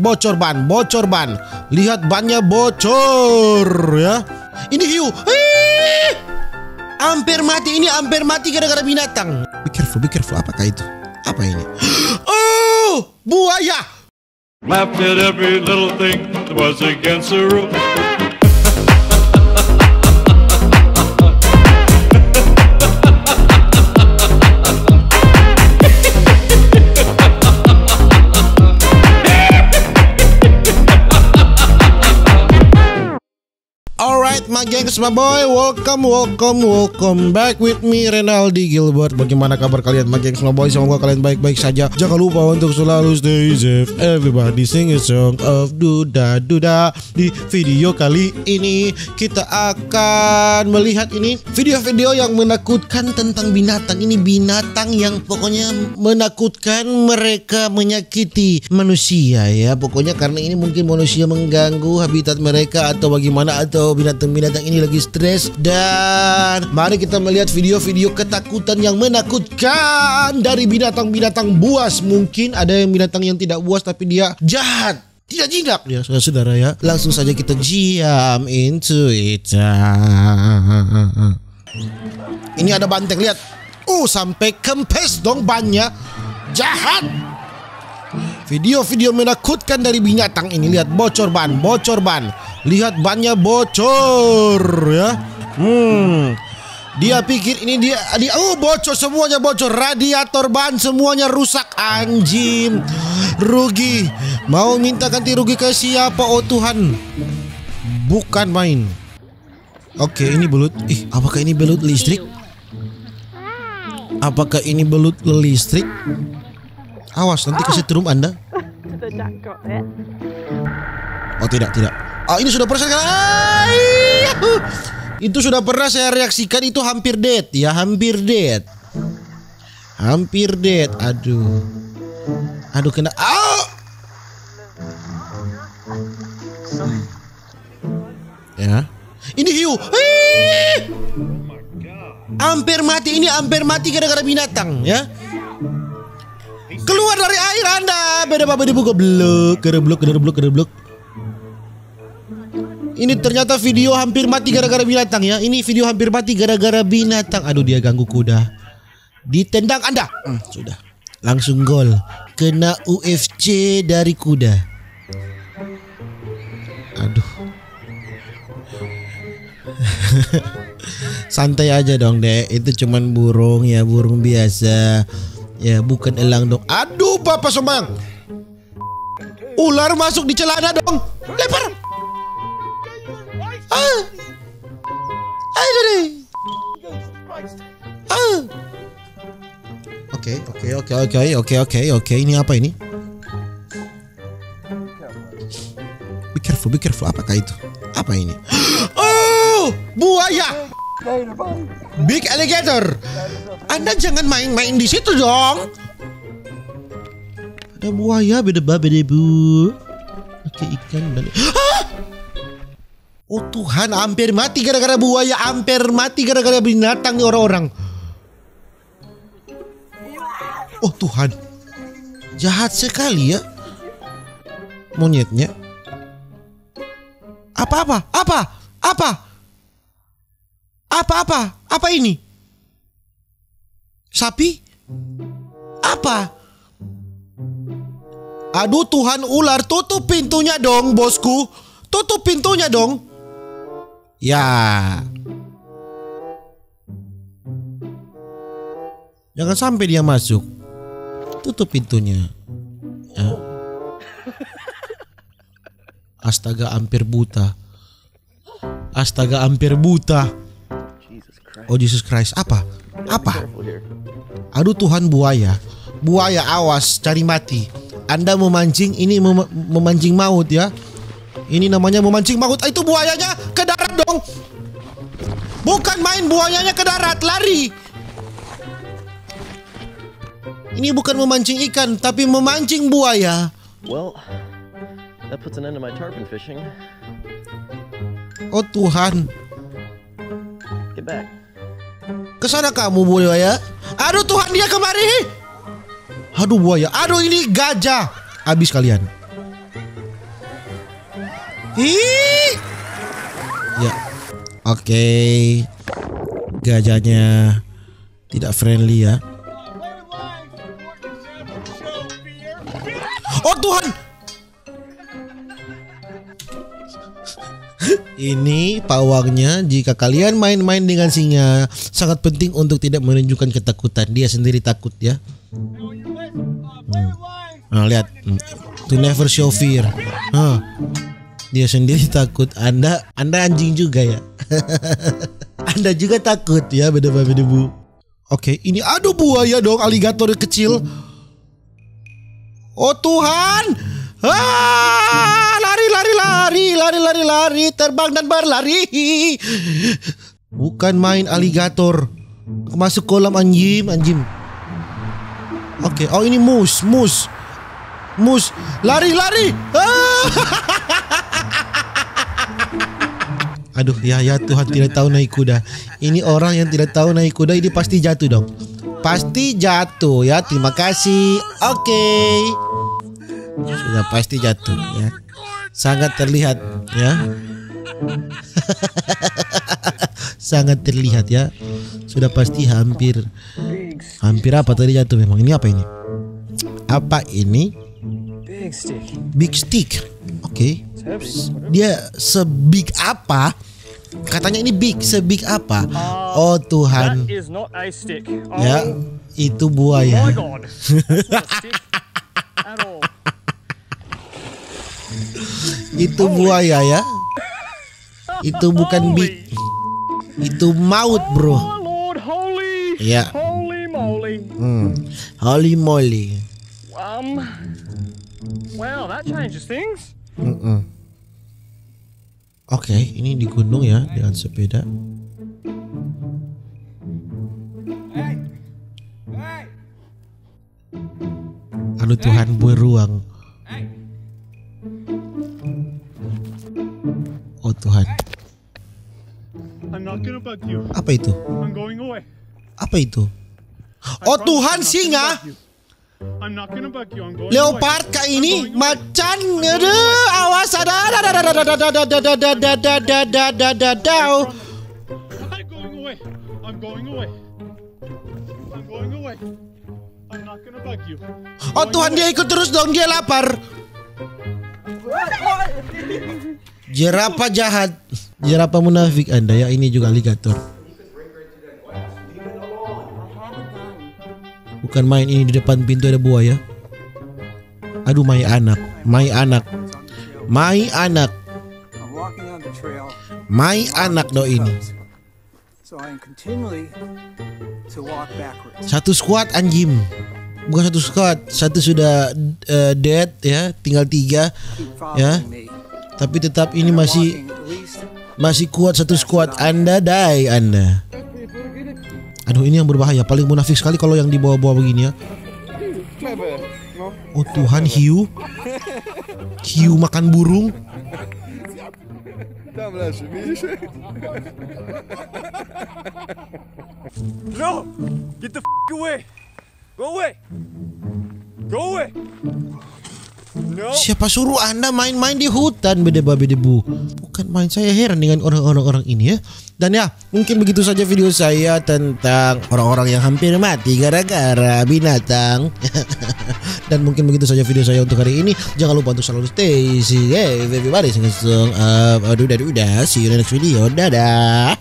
bocor ban. Lihat bannya bocor ya. Ini hiu. Hampir mati gara-gara binatang. Be careful. Apakah itu? Apa ini? Oh, buaya. Laughed at every little thing that was against the rules. Alright, my gengs, my boy, welcome back with me, Renaldi Gilbert. Bagaimana kabar kalian, my gengs, my boy? Semoga kalian baik-baik saja. Jangan lupa untuk selalu stay safe. Everybody sing a song of Duda. Di video kali ini kita akan melihat ini video-video yang menakutkan tentang binatang. Ini binatang yang pokoknya menakutkan, mereka menyakiti manusia ya. Pokoknya karena ini mungkin manusia mengganggu habitat mereka atau bagaimana, atau binatang-binatang ini lagi stres. Dan mari kita melihat video-video ketakutan yang menakutkan dari binatang-binatang buas. Mungkin ada yang binatang yang tidak buas tapi dia jahat, tidak jinak ya saudara-saudara ya. Langsung saja kita jam into it. Ini ada banteng, lihat. Sampai kempes dong bannya. Jahat. Video-video menakutkan dari binatang ini. Lihat, bocor ban. Lihat bannya bocor ya. Dia pikir ini dia bocor, semuanya bocor. Radiator ban semuanya rusak. Anjing, rugi. Mau minta ganti rugi ke siapa? Oh Tuhan, bukan main. Oke, ini belut. Apakah ini belut listrik? Awas, nanti kesetrum Anda. Oh tidak. Ini sudah pernah itu sudah pernah saya reaksikan. Itu hampir dead ya, hampir dead. Aduh kena. Ya, ini hiu. Hampir mati gara-gara binatang ya. Keluar dari air Anda. Beda buka gereblok. Ini ternyata video hampir mati gara-gara binatang ya. Ini video hampir mati gara-gara binatang. Aduh, dia ganggu kuda. Ditendang Anda. Sudah. Langsung gol. Kena UFC dari kuda. Aduh. Santai aja dong, Dek. Itu cuman burung ya, burung biasa. Ya, bukan elang dong. Aduh, Bapak Sembayang. Ular masuk di celana dong. Lempar. Oke. Ini apa ini? Be careful. Apakah itu? Apa ini? Oh, buaya. Big alligator. Anda jangan main-main di situ dong. Ada buaya, beda bu. Oke, ikan dan. Oh Tuhan, hampir mati gara-gara buaya, hampir mati gara-gara binatang nih orang-orang. Oh Tuhan, jahat sekali ya monyetnya. Apa ini? Sapi? Apa? Aduh Tuhan, ular. Tutup pintunya dong, bosku. Tutup pintunya dong. Ya. Jangan sampai dia masuk. Tutup pintunya. Ya. Astaga, hampir buta. Oh Jesus Christ, apa? Aduh Tuhan, buaya, awas, cari mati. Anda memancing, ini memancing maut ya. Ini namanya memancing maut. Itu buayanya ke darat dong. Bukan main, buayanya ke darat, lari. Ini bukan memancing ikan, tapi memancing buaya. Well, that puts an end to my tarpon fishing. Oh Tuhan. Get back. Kesana kamu buaya. Aduh Tuhan, dia kemari. Aduh buaya. Aduh ini gajah. Habis kalian. Ih. Ya. Oke. Gajahnya tidak friendly ya. Oh Tuhan. Ini pawangnya. Jika kalian main-main dengan singa, sangat penting untuk tidak menunjukkan ketakutan. Dia sendiri takut ya. Nah, lihat. To never show fear. Dia sendiri takut. Anda anjing juga ya. Anda juga takut ya, beda-beda. Oke, ini aduh buaya dong, aligator kecil. Oh Tuhan. Lari, terbang dan berlari. Bukan main aligator. Masuk kolam anjing. Oke, oh ini mus. Lari. Aduh ya Tuhan, tidak tahu naik kuda. Ini orang yang tidak tahu naik kuda ini pasti jatuh dong. Pasti jatuh ya. Terima kasih. Oke. Sudah pasti jatuh ya. Sangat terlihat ya. Sangat terlihat ya. Sudah pasti hampir apa tadi jatuh memang. Ini apa ini? Apa ini? Big stick. Oke. Dia sebig apa? Katanya ini big, sebig apa? Oh Tuhan. Ya, itu buaya. Itu buaya ya. Itu bukan big. Itu maut, bro. Ya. Holy moly. Well, that changes things. Oke, ini di gunung ya dengan sepeda. Aduh Tuhan, beruang. Oh Tuhan. Apa itu? Apa itu? Oh Tuhan, singa. Leopard kah ini? Macan. Aduh, awas ada. Oh Tuhan, dia ikut terus dong, dia lapar. Jerapah jahat. Jerapah munafik Anda ya, ini juga aligator. Bukan main, ini di depan pintu ada buaya. Aduh, mai anak. Mai anak do ini. Satu squad anjing. Bukan satu squad, satu sudah dead ya, tinggal 3 ya. Tapi tetap ini masih kuat satu squad. Anda die Anda. Aduh, ini yang berbahaya, paling munafik sekali kalau yang di bawah-bawah begini ya. Oh Tuhan, hiu makan burung. No! Get the away! Go away! Go away! No. Siapa suruh Anda main-main di hutan, beda-beda. Bukan main, saya heran dengan orang-orang ini ya. Dan ya, mungkin begitu saja video saya tentang orang-orang yang hampir mati gara-gara binatang. Dan mungkin begitu saja video saya untuk hari ini. Jangan lupa untuk selalu stay safe everybody. See you in the next video. Dadah.